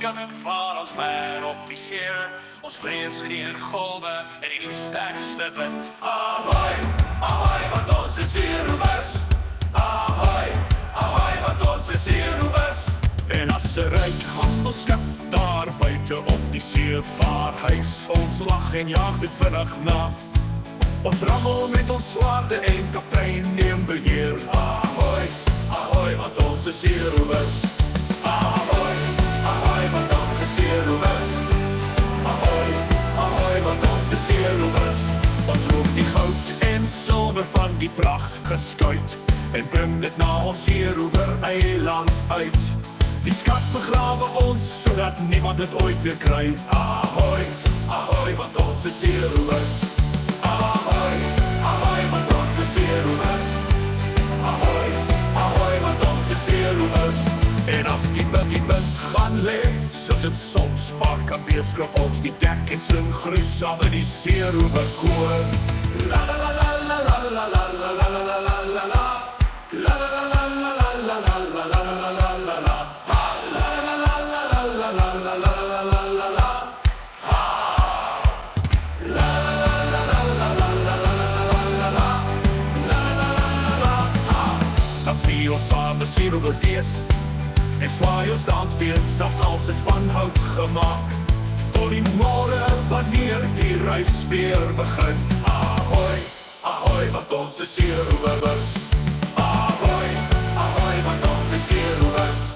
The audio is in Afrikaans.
kunnen van ons ver op die zeer. Ons vrees geen golven en die sterkste wind. Ahoy, ahoy, want ons is zeeroevers. Ahoy, ahoy, want ons is zeeroevers. En as er uit handelsskip daar buiten op die see vaar, hys ons lag en jaag dit vinnig na. Ons rammel met ons swaarde en kaptein neem beheer. Ahoy, ahoy, want ons is zeeroevers. Ahoy, ahoy, want ons is zeeroevers. Ahoy, ahoy, want ons is zeeroevers. Ons roef die goud en silwer van die pragtige skuit en bring dit na ons zeeroever eiland uit. Die skat begrawe ons, sodat niemand het ooit weer kry. Ahoy, ahoy, want ons is zeeroevers. Ahoy, ahoy, want ons is zeeroevers. Ahoy, ahoy, want ons is zeeroevers. En as die wind gaan lee, soos het soms maar kan wees, krop ons die dek en sing gruisam in die zeeroever koor. La la la la la la la la la la la la la la la. La la la la la la la la la la la la la la. Ons samen zeeroever wees en zwaai ons dansbeeld, zelfs als het van hout gemaakt. Tot die morgen wanneer die reis weer begin. Ahoy, ahoy, want ons is zeeroevers. Ahoy, ahoy, want ons is zeeroevers.